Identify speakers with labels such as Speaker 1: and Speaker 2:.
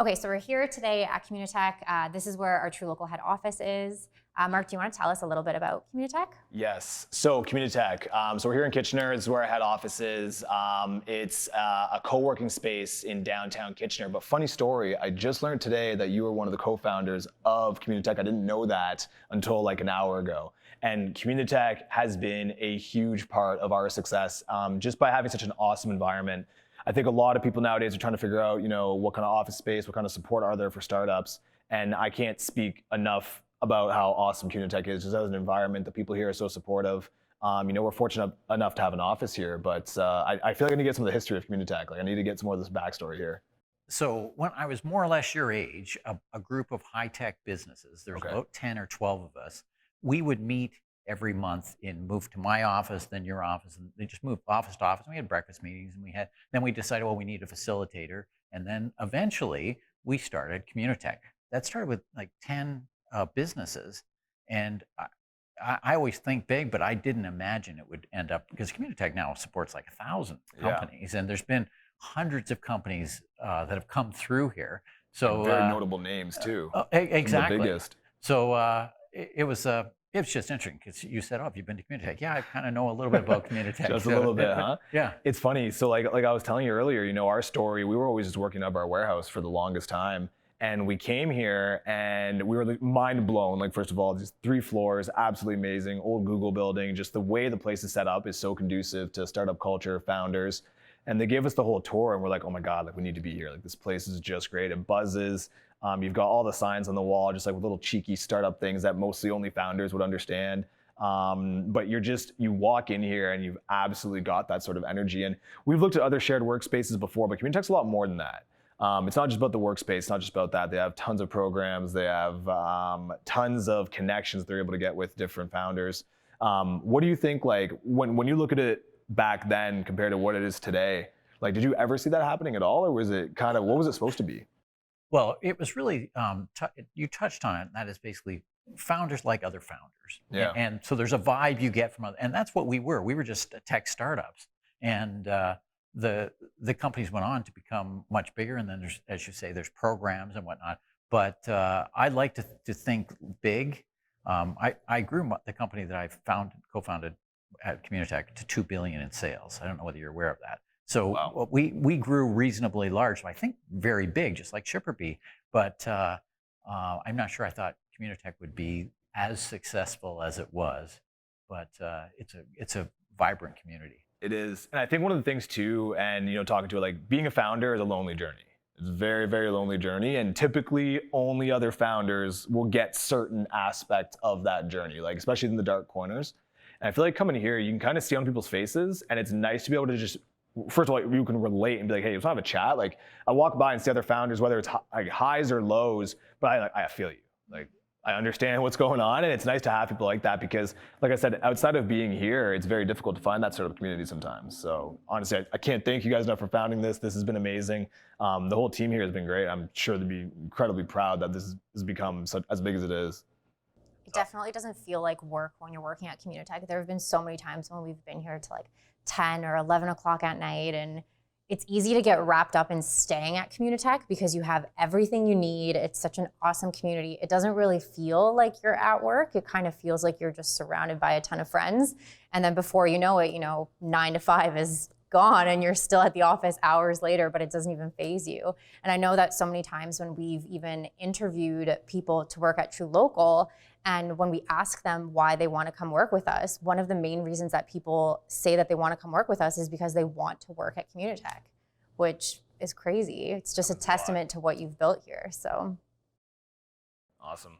Speaker 1: Okay, so we're here today at Communitech. This is where our truLOCAL head office is. Mark, do you want to tell us a little bit about Communitech?
Speaker 2: Yes. So Communitech. So we're here in Kitchener. This is where our head office is. It's a co-working space in downtown Kitchener. But funny story, I just learned today that you were one of the co-founders of Communitech. I didn't know that until like an hour ago. And Communitech has been a huge part of our success just by having such an awesome environment. I think a lot of people nowadays are trying to figure out, what kind of office space, what kind of support are there for startups. And I can't speak enough about how awesome Communitech is, just as an environment. The people here are so supportive. We're fortunate enough to have an office here, but I feel like I need to get some of the history of Communitech. Like I need to get some more of this backstory here.
Speaker 3: So when I was more or less your age, a group of high-tech businesses, there's about 10 or 12 of us, we would meet every month and move to my office, then your office, and they just moved office to office. We had breakfast meetings, and then we decided, well, we need a facilitator, and then eventually we started Communitech. That started with like 10 businesses, and I always think big, but I didn't imagine it would end up, because Communitech now supports like 1,000 companies, and there's been hundreds of companies that have come through here. So
Speaker 2: and very notable names too.
Speaker 3: Exactly.
Speaker 2: The biggest.
Speaker 3: So it was just interesting because you said, "Oh, have you been to Communitech?" Yeah, I kind of know a little bit about Communitech.
Speaker 2: Just a little bit, huh?
Speaker 3: Yeah.
Speaker 2: It's funny. So like I was telling you earlier, our story, we were always just working out of our warehouse for the longest time. And we came here and we were mind blown. Like, first of all, just 3 floors, absolutely amazing, old Google building. Just the way the place is set up is so conducive to startup culture, founders. And they gave us the whole tour and we're like, oh my God, like we need to be here. Like this place is just great. It buzzes. You've got all the signs on the wall, just like with little cheeky startup things that mostly only founders would understand. But you walk in here and you've absolutely got that sort of energy. And we've looked at other shared workspaces before, but Communitech's a lot more than that. It's not just about the workspace, it's not just about that. They have tons of programs, they have tons of connections they're able to get with different founders. What do you think, like, when you look at it back then compared to what it is today, like, did you ever see that happening at all, or was it kind of, what was it supposed to be?
Speaker 3: Well, it was really, you touched on it, and that is basically founders like other founders.
Speaker 2: Yeah.
Speaker 3: And so there's a vibe you get from, and that's what we were. We were just tech startups. And the companies went on to become much bigger, and then there's, as you say, there's programs and whatnot. But I like to think big. I grew the company that I co-founded at Communitech to $2 billion in sales. I don't know whether you're aware of that. So wow. we grew reasonably large. So I think very big, just like ShipperBee. But I'm not sure I thought Communitech would be as successful as it was. But it's a vibrant community.
Speaker 2: It is. And I think one of the things too, and talking to it, like being a founder is a lonely journey. It's a very, very lonely journey. And typically only other founders will get certain aspects of that journey, like especially in the dark corners. And I feel like coming here, you can kind of see on people's faces, and it's nice to be able to just, first of all, you can relate and be like, hey, let's have a chat. Like I walk by and see other founders, whether it's like highs or lows, but I feel you. Like I understand what's going on, and it's nice to have people like that because, like I said, outside of being here, it's very difficult to find that sort of community sometimes. So honestly, I can't thank you guys enough for founding this. This has been amazing. The whole team here has been great. I'm sure they'd be incredibly proud that this has become as big as it is.
Speaker 1: It definitely doesn't feel like work when you're working at Communitech. There have been so many times when we've been here to like 10 or 11 o'clock at night, and it's easy to get wrapped up in staying at Communitech because you have everything you need. It's such an awesome community. It doesn't really feel like you're at work. It kind of feels like you're just surrounded by a ton of friends. And then before you know it, 9 to 5 is gone and you're still at the office hours later, but it doesn't even faze you. And I know that so many times when we've even interviewed people to work at truLOCAL, and when we ask them why they want to come work with us, one of the main reasons that people say that they want to come work with us is because they want to work at Communitech, which is crazy. It's just a testament to what you've built here. So
Speaker 2: awesome.